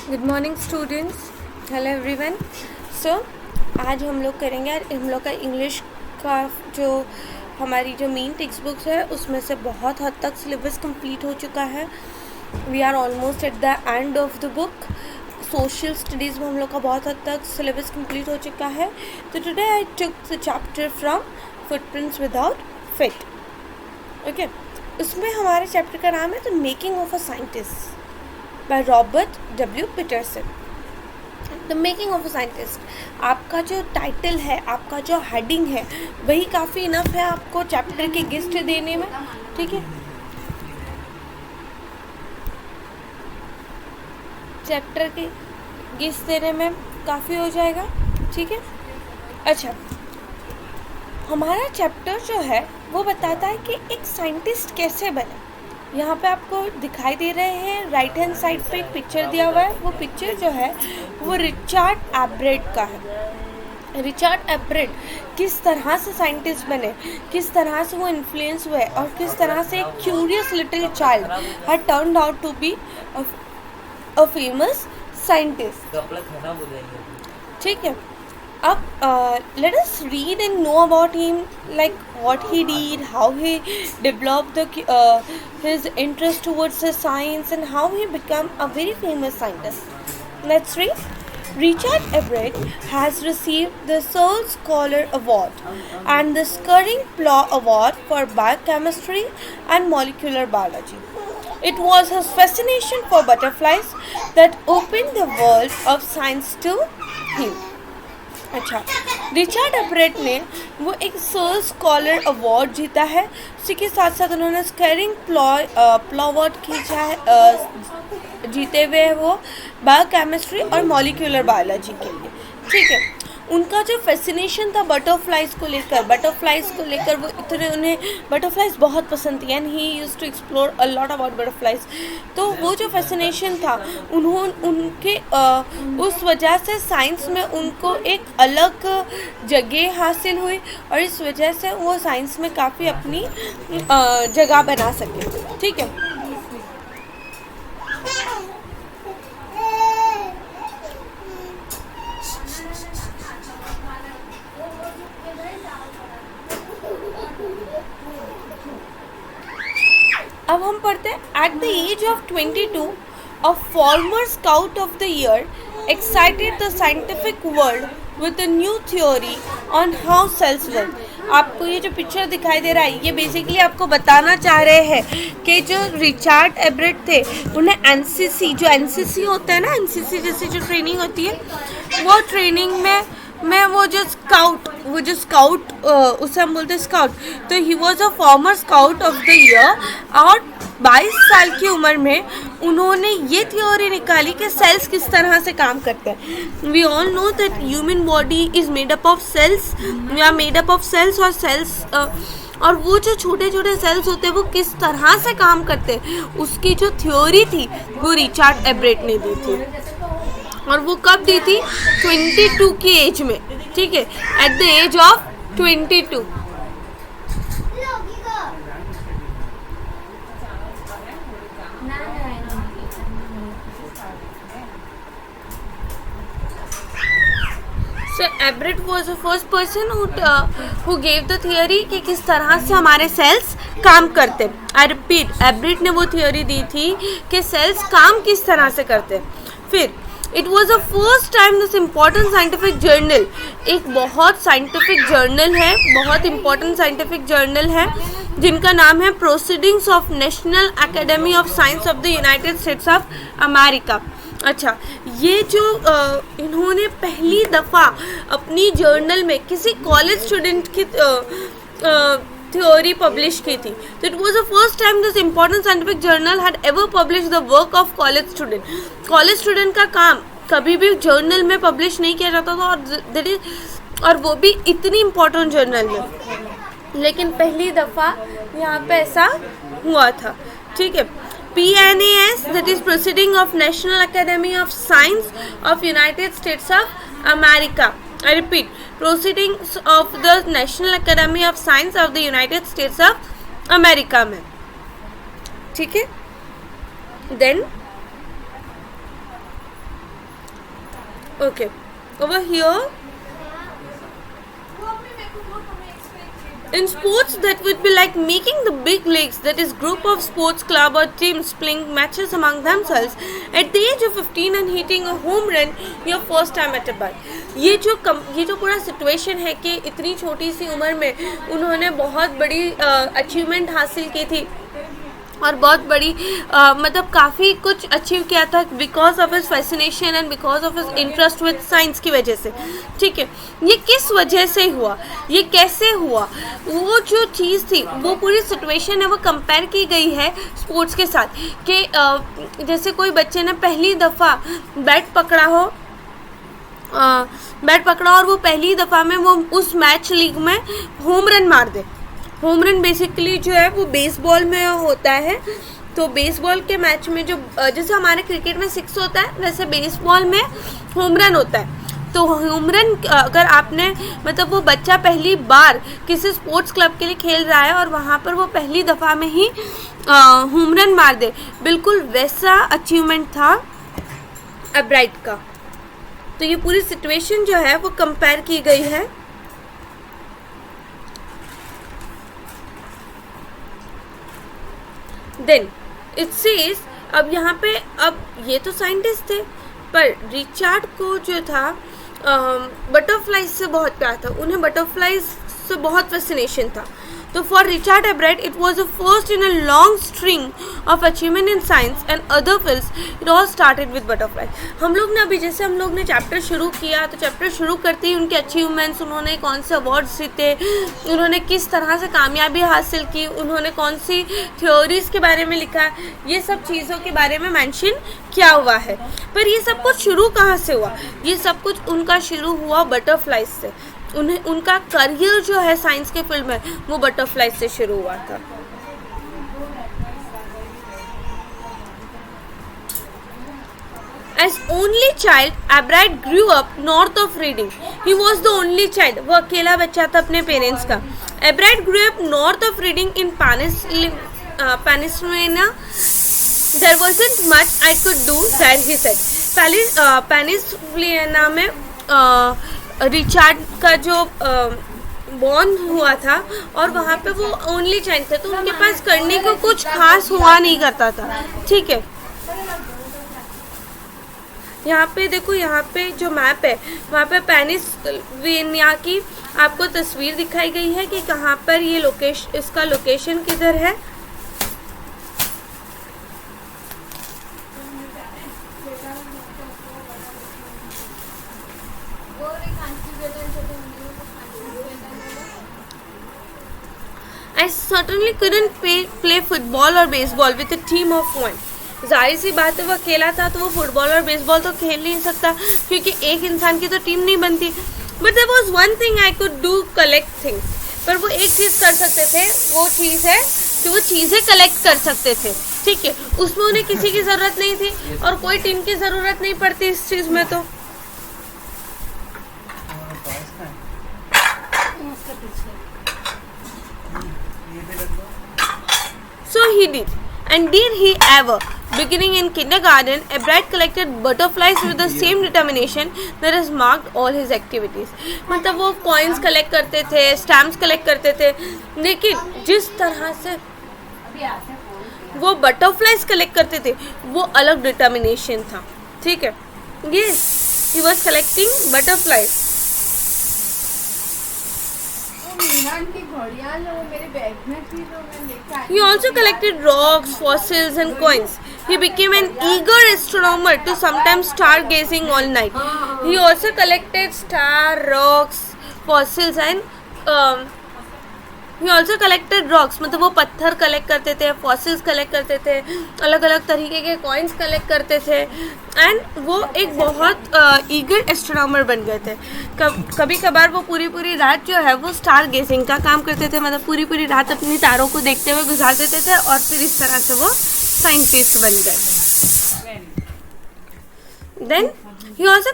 Good morning students, hello everyone. So आज हम लोग करेंगे हम लोग का इंग्लिश का जो हमारी जो मेन टेक्स्ट बुक्स है उसमें से बहुत हद तक सिलेबस कंप्लीट हो चुका है। We are almost at the end of the book. Social studies में हम लोग का बहुत हद तक सिलेबस कंप्लीट हो चुका है। तो today I took the chapter from footprints without feet. Okay, उसमें हमारे चैप्टर का नाम है the making of a scientist by Robert W Peterson. The making of a scientist आपका जो टाइटल है, आपका जो हेडिंग है, वही काफ़ी इनफ है आपको चैप्टर के गिस्ट देने में। ठीक है, चैप्टर के गिस्ट देने में काफ़ी हो जाएगा। ठीक है, अच्छा, हमारा चैप्टर जो है वो बताता है कि एक साइंटिस्ट कैसे बने। यहाँ पे आपको दिखाई दे रहे हैं राइट हैंड साइड पे एक पिक्चर दिया हुआ है। वो पिक्चर जो है वो रिचर्ड एब्रेट का है। रिचर्ड एब्रेट किस तरह से साइंटिस्ट बने, किस तरह से वो इन्फ्लुएंस हुए और किस तरह से एक curious little child had turned out to be a famous scientist. ठीक है, अब let us read and know about him, like what he did, how he developed his interest towards the science and how he became a very famous scientist. Let's read. Richard Everett has received the Searle Scholar Award and the Skirring-Plough Award for biochemistry and molecular biology. It was his fascination for butterflies that opened the world of science to him. अच्छा, Richard एब्रेट ने वो एक Searle scholar award जीता है। उसी के साथ साथ उन्होंने स्कैरिंग प्लॉ अवार्ड खींचा है, जीते हुए है वो बायोकेमिस्ट्री और मॉलिक्यूलर बायोलॉजी के लिए। ठीक है, उनका जो फैसिनेशन था बटरफ्लाइज को लेकर वो इतने, उन्हें बटरफ्लाइज बहुत पसंद थी and he used to explore a lot about butterflies. तो वो जो फैसिनेशन था उनके उस वजह से साइंस में उनको एक अलग जगह हासिल हुई और इस वजह से वो साइंस में काफ़ी अपनी जगह बना सके। ठीक है, अब हम पढ़ते हैं at the age of 22 a former scout of the year excited the scientific world with a new theory on how cells work. आपको ये जो पिक्चर दिखाई दे रहा है ये बेसिकली आपको बताना चाह रहे हैं कि जो रिचर्ड एब्रेट थे उन्हें एनसीसी, जो एनसीसी होता है ना, एनसीसी जैसी जो ट्रेनिंग होती है, वो ट्रेनिंग में वो जो स्काउट उसे हम बोलते हैं स्काउट। तो he was a former scout of the year और 22 साल की उम्र में उन्होंने ये थ्योरी निकाली कि सेल्स किस तरह से काम करते हैं। We all know that human body is made up of cells, या मेड अप ऑफ सेल्स और सेल्स और वो जो छोटे छोटे सेल्स होते हैं वो किस तरह से काम करते हैं, उसकी जो थ्योरी थी वो रिचर्ड एब्रेट ने दी थी। और वो कब दी थी? 22 की एज में। ठीक है, at the age of 22। So Everett was the first person who gave the theory कि किस तरह से हमारे सेल्स काम करते। I repeat, एब्रेट ने वो थियोरी दी थी कि सेल्स काम किस तरह से करते। फिर it was the first time this important scientific journal, एक बहुत साइंटिफिक जर्नल है, बहुत इम्पॉर्टेंट साइंटिफिक जर्नल है जिनका नाम है proceedings of national academy of science of the United states of America. अच्छा, ये जो इन्होंने पहली दफ़ा अपनी जर्नल में किसी कॉलेज स्टूडेंट की थ्योरी पब्लिश की थी। तो it was the first time this important scientific journal had ever publish the work of college student. College student का काम कभी भी जर्नल में पब्लिश नहीं किया जाता था और वो भी इतनी इम्पोर्टेंट जर्नल में, लेकिन पहली दफ़ा यहाँ पे ऐसा हुआ था। ठीक है, PNAS, that is Proceeding of National Academy of Science of United States of America. I repeat, Proceedings of the National Academy of Science of the United States of America में। ठीक है, then Okay, over here. In sports, that would be like making the big leagues, that is group of sports club or teams playing matches among themselves at the age of 15 and hitting a home run your first time at a bat. ये जो पूरा situation है कि इतनी छोटी सी उम्र में उन्होंने बहुत बड़ी अचीवमेंट हासिल की थी और बहुत बड़ी मतलब काफ़ी कुछ अचीव किया था because of his fascination and because of his interest with science की वजह से. ठीक है, ये किस वजह से हुआ, ये कैसे हुआ, वो जो चीज़ थी वो पूरी सिचुएशन है वो कंपेयर की गई है स्पोर्ट्स के साथ कि जैसे कोई बच्चे ने पहली दफ़ा बैट पकड़ा हो और वो पहली दफ़ा में वो उस मैच लीग में होम रन मार दे. होम रन बेसिकली जो है वो बेसबॉल में होता है. तो बेसबॉल के मैच में जो जैसे हमारे क्रिकेट में 6 होता है वैसे बेसबॉल में होम रन होता है. तो होम रन अगर आपने मतलब वो बच्चा पहली बार किसी स्पोर्ट्स क्लब के लिए खेल रहा है और वहाँ पर वो पहली दफ़ा में ही होम रन मार दे, बिल्कुल वैसा अचीवमेंट था एब्राइट का. तो ये पूरी सिचुएशन जो है वो कंपेयर की गई है. देन इट सेज, अब यहाँ पे अब ये तो साइंटिस्ट थे पर रिचर्ड को जो था बटरफ्लाइज से बहुत प्यार था, उन्हें बटरफ्लाइज से बहुत फैसिनेशन था. तो for Richard एब्राइट it was the first in a long string of achievement in science and other fields. It all started with butterfly. हम लोग ने अभी जैसे हम लोग ने चैप्टर शुरू किया तो चैप्टर शुरू करते ही उनके अचीवमेंट्स, उन्होंने कौन से अवार्ड्स जीते, उन्होंने किस तरह से कामयाबी हासिल की, उन्होंने कौन सी थ्योरीज के बारे में लिखा, ये सब चीज़ों के बारे में मेंशन किया हुआ है. पर ये सब कुछ शुरू कहाँ से हुआ? ये सब कुछ उनका शुरू हुआ बटरफ्लाइज से. उनका करियर जो है साइंस के फील्ड में वो बटरफ्लाई से शुरू हुआ था. As only child, Ebrard grew up north of Reading. He was the only child. वो अकेला बच्चा था अपने पेरेंट्स का. Ebrard grew up north of Reading in Pennsylvania. There wasn't much I could do, that he said. पेनिसविलियना में Richard का जो born हुआ था और वहाँ पे वो ओनली चाइल्ड थे तो उनके पास करने को कुछ खास हुआ नहीं करता था. ठीक है, यहाँ पे देखो, यहाँ पे जो मैप है वहाँ पे पेनिसविलियना की आपको तस्वीर दिखाई गई है कि कहाँ पर ये लोकेशन, इसका लोकेशन किधर है. I certainly couldn't play football or baseball with a team of one. जाहिर सी बात है वो अकेला था तो वो फुटबॉल और बेसबॉल तो खेल नहीं सकता क्योंकि एक इंसान की तो टीम नहीं बनती. But there was one thing I could do, collect things. पर वो एक चीज़ कर सकते थे, वो चीज़ है कि वो चीज़ें कलेक्ट कर सकते थे. ठीक है, उसमें उन्हें किसी की ज़रूरत नहीं थी और कोई टीम की ज़रूरत नहीं पड़ती इस चीज़ में. तो so he did, and did he ever. Beginning in kindergarten, Ebrard collected butterflies with the same determination that has marked all his activities. मतलब वो coins collect करते थे, stamps collect करते थे, लेकिन जिस तरह से वो butterflies collect करते थे वो अलग determination था. ठीक है, yes, he was collecting butterflies. He also collected rocks, fossils and coins. He became an eager astronomer to sometimes stargazing all night. He also collected star, rocks, fossils and he also collected rocks. मतलब वो पत्थर collect करते थे, fossils collect करते थे, अलग अलग तरीके के कॉइन्स कलेक्ट करते थे एंड वो एक बहुत ईगर एस्ट्रोनॉमर बन गए थे. कभी कभार वो पूरी रात जो है वो स्टार गेजिंग का काम करते थे, मतलब पूरी रात अपनी तारों को देखते हुए गुजार देते थे और फिर इस तरह से वो साइंटिस्ट बन गए. Then he also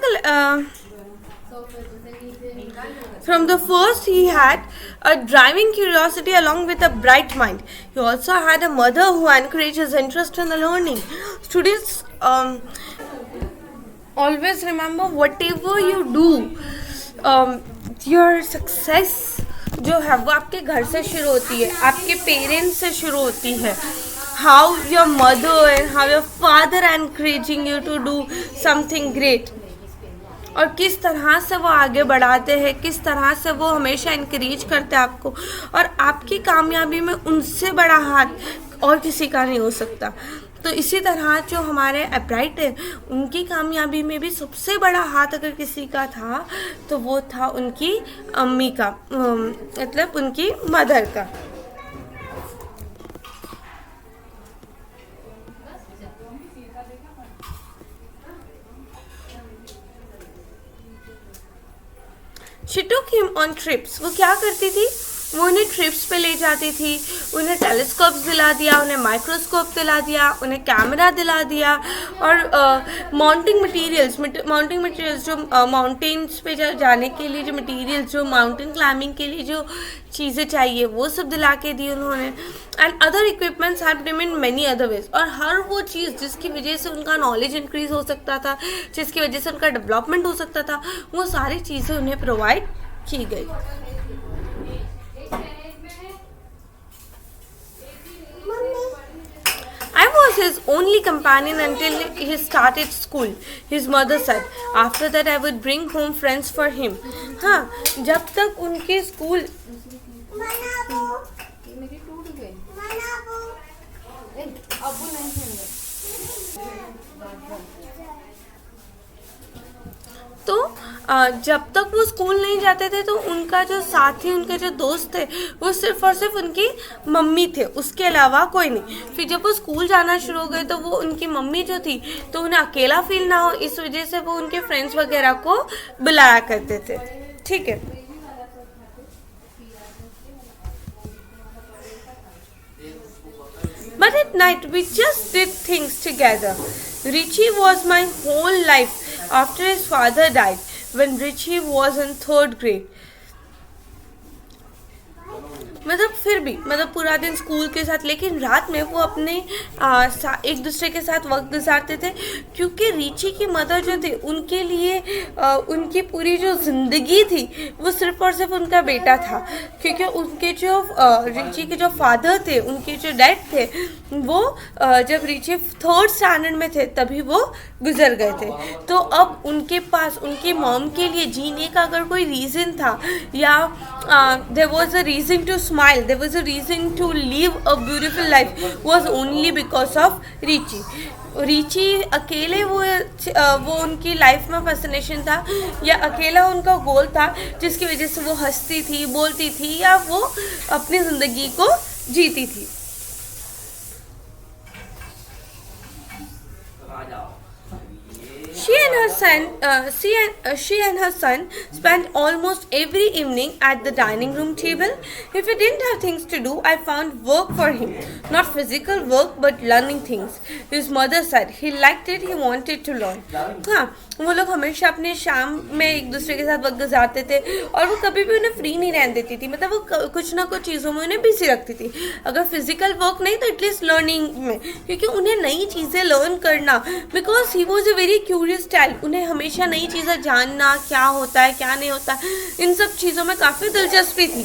from the first he had a driving curiosity along with a bright mind. He also had a mother who encouraged his interest in the learning. Students always remember what ever you do, your success जो है वो आपके घर से शुरू होती है, आपके पेरेंट्स से शुरू होती है. How your mother and how your father encouraging you to do something great, और किस तरह से वो आगे बढ़ाते हैं, किस तरह से वो हमेशा इनकरेज करते हैं आपको, और आपकी कामयाबी में उनसे बड़ा हाथ और किसी का नहीं हो सकता. तो इसी तरह जो हमारे अपराइट है, उनकी कामयाबी में भी सबसे बड़ा हाथ अगर किसी का था तो वो था उनकी अम्मी का, मतलब उनकी मदर का. She took him on trips. वो क्या करती थी, वो उन्हें ट्रिप्स पे ले जाती थी, उन्हें टेलीस्कोप्स दिला दिया, उन्हें माइक्रोस्कोप दिला दिया, उन्हें कैमरा दिला दिया, और माउंटिंग मटेरियल्स जो माउंटेन्स पे जाने के लिए जो मटेरियल्स, जो माउंटेन क्लाइंबिंग के लिए जो चीज़ें चाहिए वो सब दिला के दी उन्होंने. And other equipments helped him in many other ways. और हर वो चीज़ जिसकी वजह से उनका नॉलेज इंक्रीज हो सकता था, जिसकी वजह से उनका डेवलपमेंट हो सकता था, वो सारी चीज़ें उन्हें प्रोवाइड की गई. I was his only companion until he started school, his mother said. After that I would bring home friends for him. हाँ, जब तक उनके स्कूल तो जब तक वो स्कूल नहीं जाते थे तो उनका जो साथी, उनके जो दोस्त थे, वो सिर्फ और सिर्फ उनकी मम्मी थे, उसके अलावा कोई नहीं. फिर जब वो स्कूल जाना शुरू हो गए तो वो उनकी मम्मी जो थी, तो उन्हें अकेला फील ना हो इस वजह से वो उनके फ्रेंड्स वगैरह को बुलाया करते थे. ठीक है. But at night we just did things together. Richie was my whole life after his father died when Richie was in 3rd grade. मतलब फिर भी पूरा दिन स्कूल के साथ, लेकिन रात में वो अपने एक दूसरे के साथ वक्त गुजारते थे, क्योंकि रिची की मदर जो थी उनके लिए उनकी पूरी जो ज़िंदगी थी वो सिर्फ और सिर्फ उनका बेटा था. क्योंकि उनके जो रिची के जो फादर थे, उनके जो डैड थे, वो जब रिची 3rd स्टैंडर्ड में थे तभी वो गुजर गए थे. तो अब उनके पास उनकी मॉम के लिए जीने का अगर कोई रीज़न था, या there was a reason to smile, there was a reason to live a beautiful life, was only because of Richie अकेले वो उनकी लाइफ में फैसिनेशन था, या अकेला उनका गोल था जिसकी वजह से वो हंसती थी, बोलती थी, या वो अपनी ज़िंदगी को जीती थी. She and her son spent almost every evening at the dining room table. If he didn't have things to do, I found work for him. Not physical work, but learning things. His mother said he liked it, he wanted to learn. हाँ, वो लोग हमेशा अपने शाम में एक दूसरे के साथ वक्त गुजारते थे, और वो कभी भी उन्हें फ्री नहीं रहने देती थी. मतलब वो कुछ ना कुछ चीज़ों में उन्हें बिजी रखती थी. अगर फिजिकल वर्क नहीं तो एटलीस्ट लर्निंग में, क्योंकि उन्हें नई चीज़ें लर्न करना, because he was a very curious child. उन्हें हमेशा नई चीज़ें जानना, क्या होता है क्या नहीं होता, इन सब चीज़ों में काफ़ी दिलचस्पी थी.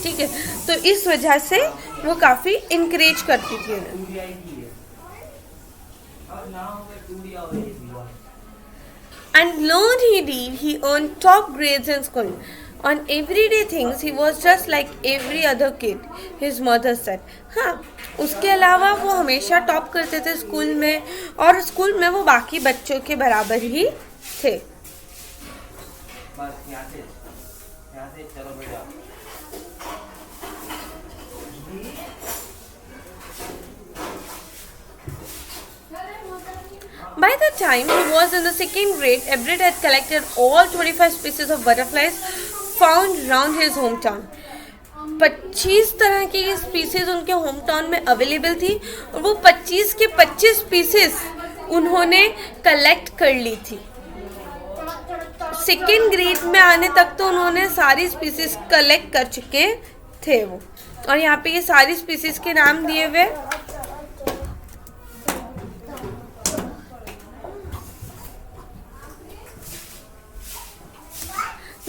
ठीक है, तो इस वजह से वो काफ़ी इनकरेज करती थी उन्हें. And learned he did. He earned top grades in school. On everyday things, he was just like every other kid, his mother said. हाँ, उसके अलावा वो हमेशा टॉप करते थे स्कूल में, और स्कूल में वो बाकी बच्चों के बराबर ही थे. By the time he was in the 2nd grade, Everett had collected all 25 species of butterflies found around his hometown. 25 तरह की स्पीसीज उनके होम टाउन में अवेलेबल थी, और वो 25 के 25 स्पीसीज उन्होंने कलेक्ट कर ली थी. 2nd ग्रेड में आने तक तो उन्होंने सारी स्पीसीज कलेक्ट कर चुके थे वो. और यहाँ पे ये सारी स्पीसीज के नाम दिए हुए.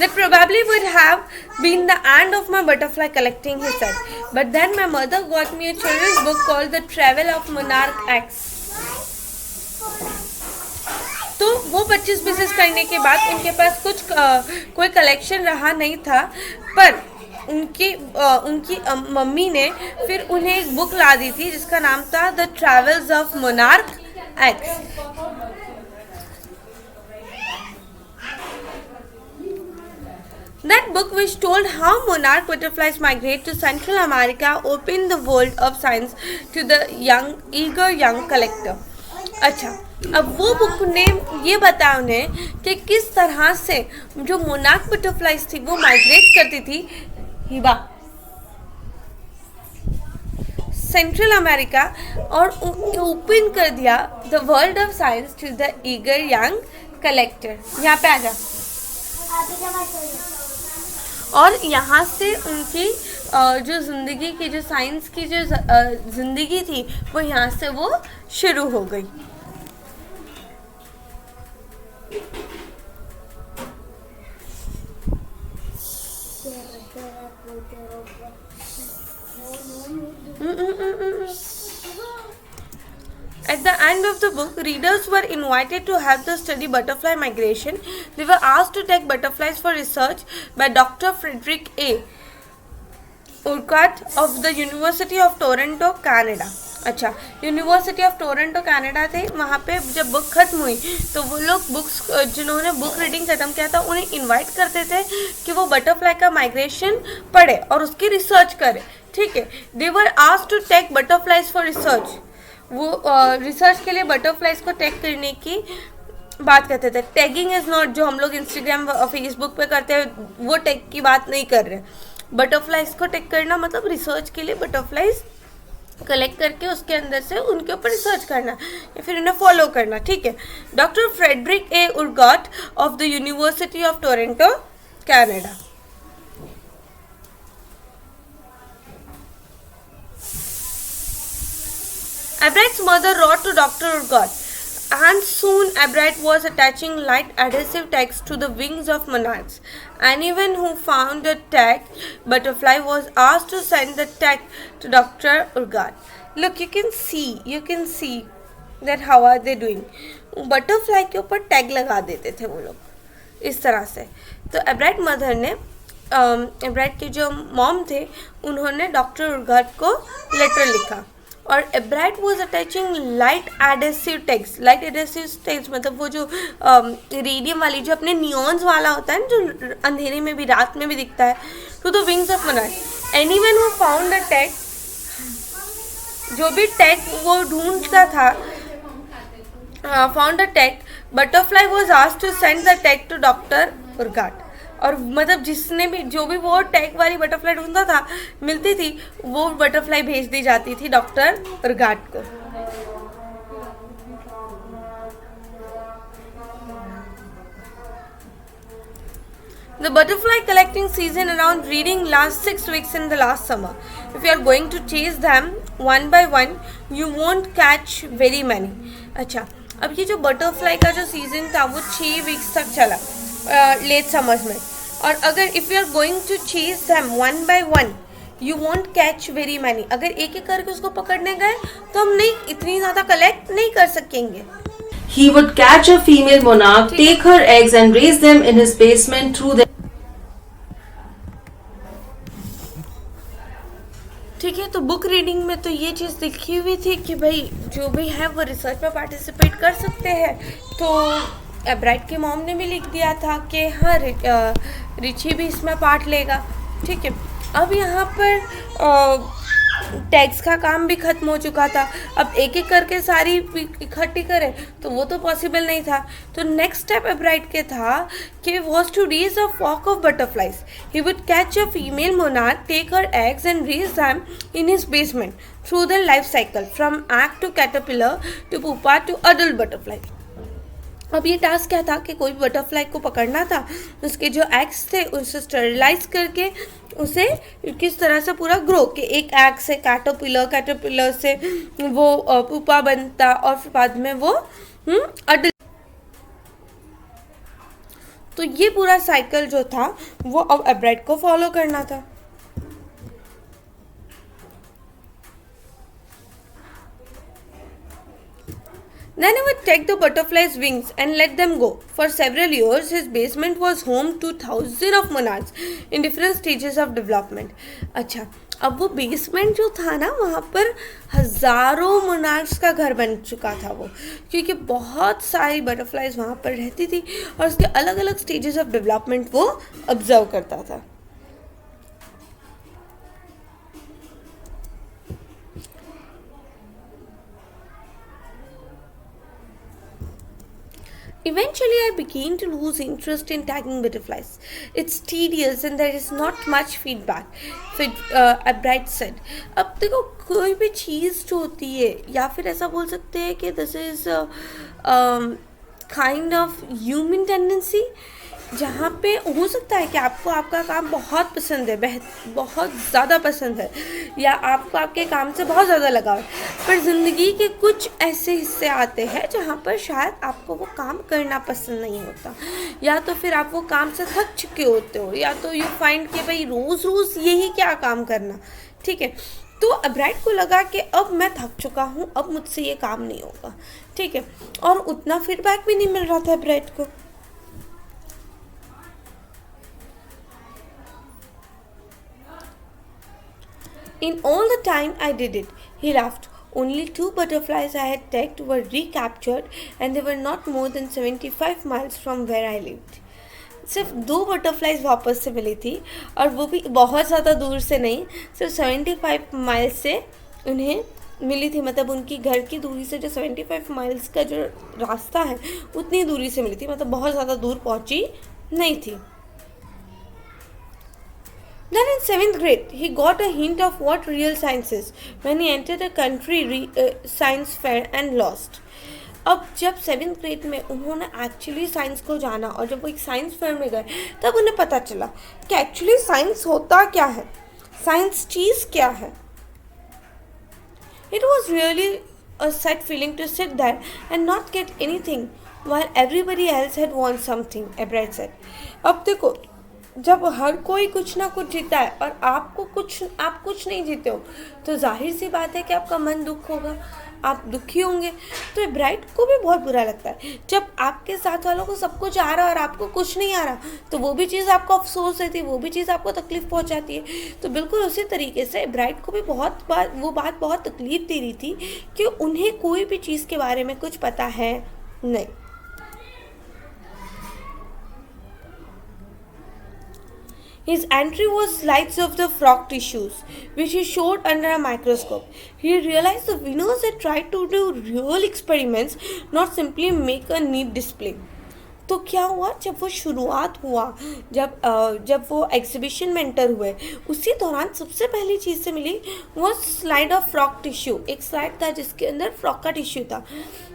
That probably would have been the end of my butterfly collecting, he said. But then my mother got me a children's book called The Travel of Monarch X. तो वो 25 पीसेस करने के बाद उनके पास कुछ कोई कलेक्शन रहा नहीं था, पर उनकी मम्मी ने फिर उन्हें एक बुक ला दी थी जिसका नाम था the travels of monarch x. That book, which told how monarch butterflies migrate to Central America, opened the world of science to the eager young collector. अच्छा, अब वो बुक ने ये बताया उन्हें कि किस तरह से जो मोनार्क बटरफ्लाइज थी वो माइग्रेट करती थी हिबा सेंट्रल अमेरिका, और ओपन कर दिया the world of science to the eager young collector. यहाँ पे आ जा. और यहाँ से उनकी जो ज़िंदगी की, जो साइंस की जो ज़िंदगी थी, वो यहाँ से वो शुरू हो गई. At the end of the book, readers were invited to help the study butterfly migration. They were asked to take butterflies for research by Dr. Frederick A. Urquhart of the University of Toronto, Canada. अच्छा, university of Toronto Canada थे. वहाँ पे जब book ख़त्म हुई तो वो लोग जिन्होंने बुक रीडिंग ख़त्म किया था उन्हें इनवाइट करते थे कि वो बटरफ्लाई का माइग्रेशन पढ़े और उसकी रिसर्च करे. ठीक है, they were asked to take butterflies for research. वो रिसर्च के लिए बटरफ्लाइज को टैग करने की बात करते थे. टैगिंग इज़ नॉट जो हम लोग इंस्टाग्राम और फेसबुक पे करते हैं वो टैग की बात नहीं कर रहे. बटरफ्लाइज को टैग करना मतलब रिसर्च के लिए बटरफ्लाइज कलेक्ट करके उसके अंदर से उनके ऊपर रिसर्च करना या फिर उन्हें फॉलो करना. ठीक है. Doctor Frederick A Urquhart of the university of Toronto, Canada. Ebright's mother wrote to Dr. Urquhart, and soon Ebright was attaching light adhesive tags to the wings of monarchs. Anyone who found a tagged butterfly was asked to send the tag to Dr. Urquhart. Look, you can see that how are they doing. Butterfly के ऊपर tag लगा देते थे वो लोग इस तरह से. तो एब्राइट मदर ने एब्राइट के जो मॉम थे उन्होंने डॉक्टर उर्गॉट को लेटर लिखा और एब्राइट was attaching light adhesive tags. Light adhesive tags मतलब वो जो रेडियम वाली जो अपने नियॉन्स वाला होता है ना, जो अंधेरे में भी रात में भी दिखता है, to the wings of monarch. Anyone who found a tag, जो भी टैग वो ढूंढता था, found a tag, butterfly was asked to send the tag to doctor Urquhart. और मतलब जिसने भी जो भी वो टैग वाली बटरफ्लाई ढूंढता था मिलती थी वो बटरफ्लाई भेज दी जाती थी डॉक्टर उर्गॉट को. The butterfly collecting season around breeding lasts 6 weeks in the last summer. If you are going to chase them one by one, you won't catch very many. अच्छा, अब ये जो बटरफ्लाई का जो सीजन था वो 6 वीक्स तक चला लेट समर्स में. और अगर if you are going to chase them one by one you won't catch very many. अगर एक एक करके उसको पकड़ने गए तो हम नहीं इतनी ज़्यादा कलेक्ट नहीं कर सकेंगे. He would catch a female monarch, take her eggs and raise them in his basement through the. ठीक है. तो बुक रीडिंग में तो ये चीज़ लिखी हुई थी कि भाई जो भी है वो रिसर्च में पार्टिसिपेट कर सकते हैं. तो एब्राइट के मॉम ने भी लिख दिया था कि हाँ रिची भी इसमें पार्ट लेगा. ठीक है. अब यहाँ पर टैग्स का काम भी ख़त्म हो चुका था. अब एक एक करके सारी इकट्ठी करें तो वो तो पॉसिबल नहीं था. तो नेक्स्ट स्टेप एब्राइट के था कि was to raise a flock of butterflies. He would catch a female monarch, take her eggs and raise them in his basement through the life cycle from egg to caterpillar to pupa to adult butterfly. अब ये task क्या था कि कोई butterfly को पकड़ना था, उसके जो एग्स थे उसे स्टरलाइज करके उसे किस तरह से पूरा ग्रो कि एक एग से कैटरपिलर से वो पुपा बनता और फिर बाद में वो अडल्ट. तो तो ये पूरा साइकिल जो था वो अब एब्राइट को फॉलो करना था। Then he would take the butterfly's wings and let them go. For several years, his basement was home to thousands of monarchs in different stages of development. अच्छा, अब वो बेसमेंट जो था ना वहाँ पर हज़ारों मोनार्क्स का घर बन चुका था वो, क्योंकि बहुत सारी बटरफ्लाइज वहाँ पर रहती थी और उसके अलग अलग स्टेजेस ऑफ डेवलपमेंट वो ऑब्जर्व करता था। Eventually, I began to lose interest in tagging butterflies. It's tedious and there is not much feedback. Bright said. अब देखो कोई भी चीज़ जो होती है या फिर ऐसा बोल सकते हैं कि this is kind of human tendency, जहाँ पे हो सकता है कि आपको आपका काम बहुत पसंद है, बहुत ज़्यादा पसंद है, या आपको आपके काम से बहुत ज़्यादा लगाव है, पर ज़िंदगी के कुछ ऐसे हिस्से आते हैं जहाँ पर शायद आपको वो काम करना पसंद नहीं होता, या तो फिर आप वो काम से थक चुके होते हो, या तो यू फाइंड कि भाई रोज़ रोज़ यही क्या काम करना, ठीक है। तो एब्राइट को लगा कि अब मैं थक चुका हूँ, अब मुझसे ये काम नहीं होगा, ठीक है, और उतना फीडबैक भी नहीं मिल रहा था एब्राइट को। In all the time I did it, he laughed. Only 2 butterflies I had tagged were recaptured and they were not more than 75 miles from where I lived. सिर्फ 2 बटरफ्लाइज वापस से मिली थी और वो भी बहुत ज़्यादा दूर से नहीं, सिर्फ 75 माइल्स से उन्हें मिली थी। मतलब उनकी घर की दूरी से जो 75 माइल्स का जो रास्ता है उतनी दूरी से मिली थी, मतलब बहुत ज़्यादा दूर पहुँची नहीं थी। Then in 7th grade, he got a hint of what real science is when he entered a country science fair and lost. अब जब 7th ग्रेड में उन्होंने एक्चुअली साइंस को जाना और जब वो एक साइंस फेयर में गए तब उन्हें पता चला कि एक्चुअली साइंस होता क्या है, साइंस चीज़ क्या है। It was really a sad feeling to sit there and not get anything while everybody else had won something, Ebright said. अब देखो, जब हर कोई कुछ ना कुछ जीता है और आप कुछ नहीं जीते हो तो जाहिर सी बात है कि आपका मन दुख होगा, आप दुखी होंगे। तो एब्राइट को भी बहुत बुरा लगता है जब आपके साथ वालों को सब कुछ आ रहा है और आपको कुछ नहीं आ रहा, तो वो भी चीज़ आपको अफसोस देती है, वो भी चीज़ आपको तकलीफ़ पहुंचाती है। तो बिल्कुल उसी तरीके से एब्राइट को भी वो बात बहुत तकलीफ़ दे रही थी कि उन्हें कोई भी चीज़ के बारे में कुछ पता है नहीं। His entry was slides of the frog tissues, which he showed under a microscope. He realized the winners had tried to do real experiments, not simply make a neat display. तो क्या हुआ, जब वो शुरुआत हुआ, जब वो एग्जीबिशन में एंटर हुए, उसी दौरान सबसे पहली चीज़ से मिली वो स्लाइड ऑफ फ्रॉक टिश्यू। एक स्लाइड था जिसके अंदर फ्रॉक का टिश्यू था,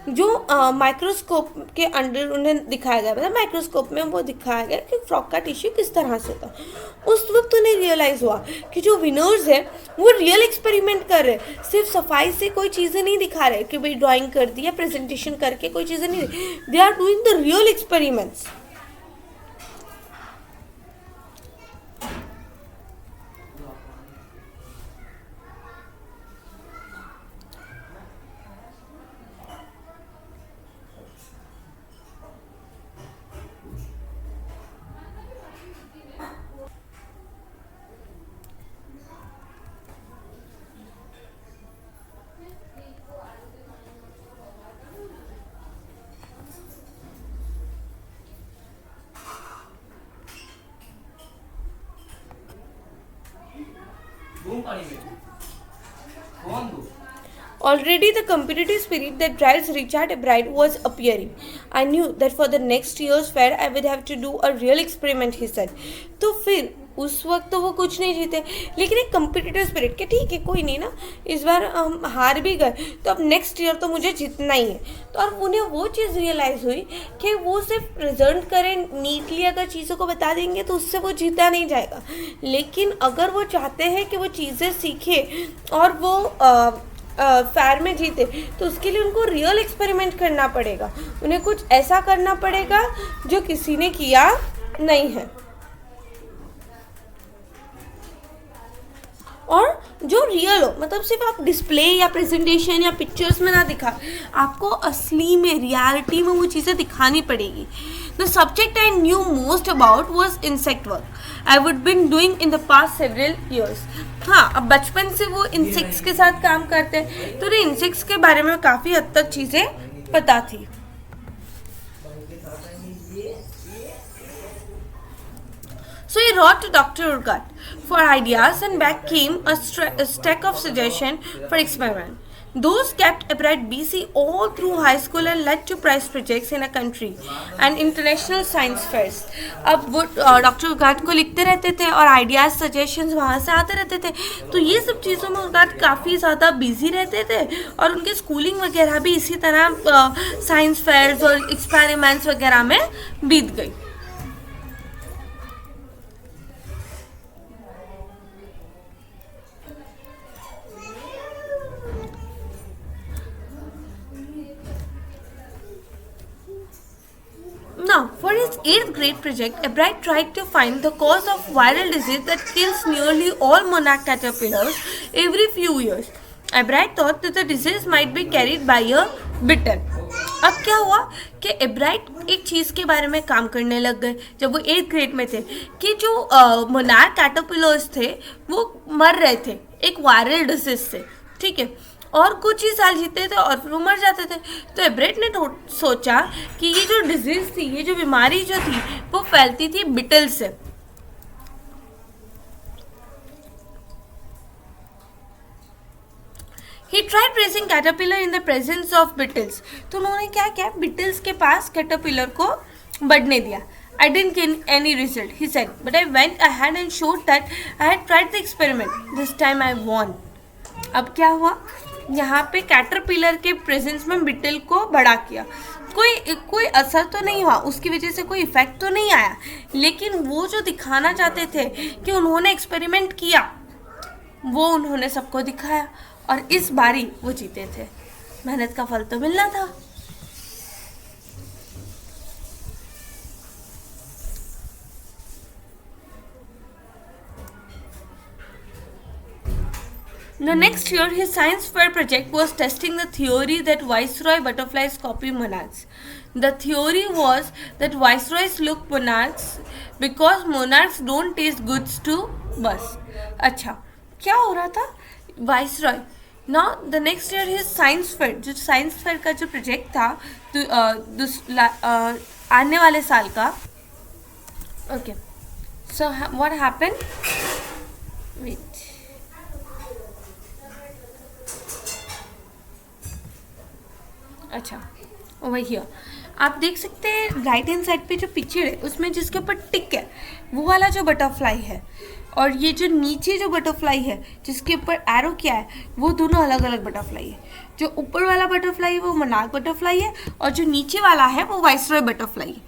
जो माइक्रोस्कोप के अंडर उन्हें दिखाया गया, मतलब माइक्रोस्कोप में वो दिखाया गया कि फ्रॉक का टिश्यू किस तरह से होता। उस वक्त उन्हें रियलाइज़ हुआ कि जो विनर्स है वो रियल एक्सपेरिमेंट कर रहे, सिर्फ सफाई से कोई चीज़ें नहीं दिखा रहे कि भाई ड्राइंग कर दी या प्रेजेंटेशन करके कोई चीज़ें नहीं, they are doing the real experiments. Already the competitive spirit that drives Richard Ebright was appearing. I knew that for the next year's fair I would have to do a real experiment, he said. तो फिर उस वक्त तो वो कुछ नहीं जीते, लेकिन एक कम्पिटिटिव स्पिरिट के ठीक है कोई नहीं ना, इस बार हम हार भी गए तो अब नेक्स्ट ईयर तो मुझे जीतना ही है। तो और उन्हें वो चीज़ रियलाइज़ हुई कि वो सिर्फ प्रेजेंट करें नीटली, अगर चीज़ों को बता देंगे तो उससे वो जीता नहीं जाएगा, लेकिन अगर वो चाहते हैं कि वो चीज़ें सीखे और वो फेयर में जीते तो उसके लिए उनको रियल एक्सपेरिमेंट करना पड़ेगा, उन्हें कुछ ऐसा करना पड़ेगा जो किसी ने किया नहीं है। और जो रियल हो, मतलब सिर्फ आप डिस्प्ले या प्रेजेंटेशन या पिक्चर्स में ना दिखा, आपको असली में रियलिटी में वो चीज़ें दिखानी पड़ेगी। The subject I knew most about was insect work I would been doing in the past several years. हाँ, अब बचपन से वो इंसेक्ट्स के साथ काम करते हैं, तो उन्हें इंसेक्ट्स के बारे में काफ़ी हद तक चीज़ें पता थी। So he wrote to Dr. Urgat for ideas, and back came a stack of suggestions for experiment. Those kept Ebright busy all through high school and led to prize projects in a country and international science fairs. अब वो doctor उर्गाट को लिखते रहते थे और ideas suggestions वहाँ से आते रहते थे, तो ये सब चीज़ों में उर्गाट काफ़ी ज़्यादा बिजी रहते थे और उनके स्कूलिंग वगैरह भी इसी तरह साइंस फेयर्स और एक्सपेरिमेंट्स वगैरह में बीत गई। Now, for his 8th grade project, Ebright tried to find the cause of viral disease that kills nearly all monarch caterpillars every few years. Ebright thought that the disease might be carried by a beetle. अब क्या हुआ कि एब्राइट एक चीज़ के बारे में काम करने लग गए जब वो 8th ग्रेड में थे, कि जो मोनार्क कैटरपिलर्स थे वो मर रहे थे एक वायरल डिजीज से, ठीक है, और कुछ ही साल जीते थे और फिर वो मर जाते थे। तो एब्रेट ने सोचा कि ये जो डिजीज़ थी, ये जो बीमारी जो थी, वो फैलती थी बिटल से। He tried raising caterpillar in the presence of beetles. तो उन्होंने क्या किया, बिटल्स के पास कैटरपिलर को बढ़ने दिया। I didn't get any result, he said, but I went ahead and showed that I had tried the experiment. This time I won. अब क्या हुआ, यहाँ पे कैटरपिलर के प्रेजेंस में बिटल को बड़ा किया, कोई असर तो नहीं हुआ, उसकी वजह से कोई इफेक्ट तो नहीं आया, लेकिन वो जो दिखाना चाहते थे कि उन्होंने एक्सपेरिमेंट किया, वो उन्होंने सबको दिखाया और इस बारी वो जीते थे। मेहनत का फल तो मिलना था। The next year, his science fair project was testing the theory that viceroy butterflies copy monarchs. The theory was that viceroys look monarchs because monarchs don't taste goods to बस। अच्छा, क्या हो रहा था, viceroy. Now the next year his science fair, जो science fair का जो project था आने वाले साल का, okay, so what happened, wait, अच्छा ओवर हियर आप देख सकते हैं राइट हैंड साइड पे जो पिक्चर है उसमें जिसके ऊपर टिक है वो वाला जो बटरफ्लाई है, और ये जो नीचे जो बटरफ्लाई है जिसके ऊपर एरो किया है वो दोनों अलग अलग बटरफ्लाई है। जो ऊपर वाला बटरफ्लाई है वो मोनार्क बटरफ्लाई है और जो नीचे वाला है वो वाइसरॉय बटरफ्लाई है।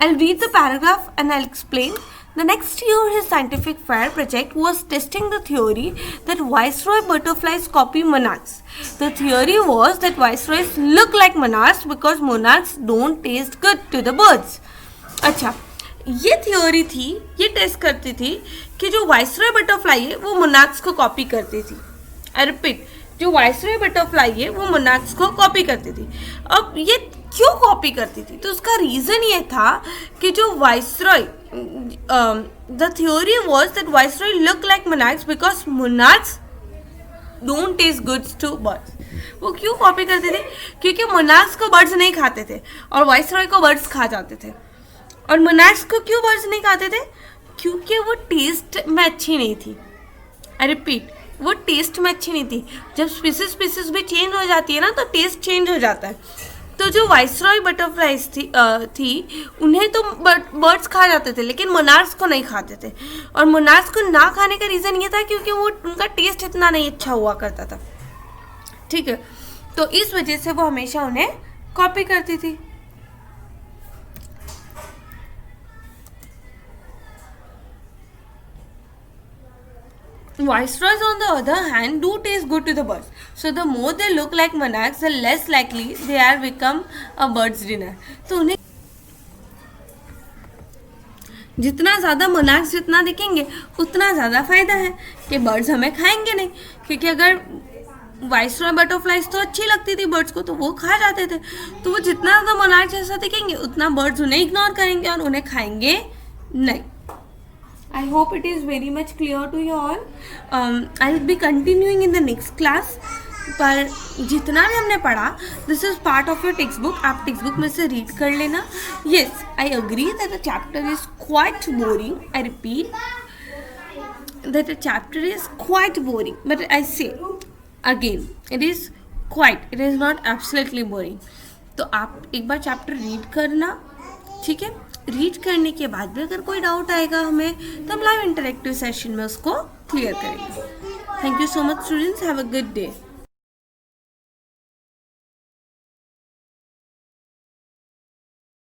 I'll read the paragraph and I'll explain. The next year, his scientific fair project was testing the theory that viceroy butterflies copy monarchs. The theory was that viceroys look like monarchs because monarchs don't taste good to the birds. अच्छा, ये theory थी, ये test करती थी कि जो viceroy butterfly है वो मोनार्क्स को कॉपी करती थी। आई रिपीट, जो वाइसरॉय बटरफ्लाई है वो मोनार्क्स को कॉपी करती थी। अब ये क्यों कॉपी करती थी, तो उसका रीज़न ये था कि जो viceroy, the theory was that viceroy look like monarchs because monarchs don't taste goods to birds. वो क्यों कॉपी करते थे, क्योंकि मोनार्क्स को बर्ड्स नहीं खाते थे और वाइसरॉय को बर्ड्स खा जाते थे। और मोनार्क्स को क्यों बर्ड्स नहीं खाते थे, क्योंकि वो टेस्ट में अच्छी नहीं थी। आई रिपीट, वो टेस्ट में अच्छी नहीं थी। जब स्पीसीज भी चेंज हो जाती है ना तो टेस्ट चेंज हो जाता है। तो जो वाइसरॉय बटरफ्लाइज थी उन्हें तो बर्ड्स खा जाते थे लेकिन मोनार्क्स को नहीं खाते थे। और मोनार्क्स को ना खाने का रीज़न ये था क्योंकि वो उनका टेस्ट इतना नहीं अच्छा हुआ करता था, ठीक है। तो इस वजह से वो हमेशा उन्हें कॉपी करती थी। Viceroys, on the other hand, do taste good to the birds. So the more they look like monarchs, the less likely they are become a bird's dinner. तो उन्हें जितना ज़्यादा मोनार्क्स जितना दिखेंगे उतना ज़्यादा फ़ायदा है कि बर्ड्स हमें खाएंगे नहीं, क्योंकि अगर वाइसरॉय बटरफ्लाइज तो अच्छी लगती थी बर्ड्स को तो वो खा जाते थे, तो वो जितना ज़्यादा मोनार्क जैसा दिखेंगे उतना बर्ड्स उन्हें इग्नोर करेंगे और उन्हें खाएंगे नहीं. I hope it is very much clear to you all. I'll be continuing in the next class. पर जितना भी हमने पढ़ा, this is part of your text book. आप टेक्स्ट बुक में से रीड कर लेना. Yes, I agree that the chapter is quite boring. I repeat that the chapter is quite boring, but I say again, it is not absolutely boring. तो आप एक बार chapter read करना, ठीक है. रीड करने के बाद भी अगर कोई डाउट आएगा हमें तो हम लाइव इंटरेक्टिव सेशन में उसको क्लियर करेंगे. Thank you so much students, have a good day.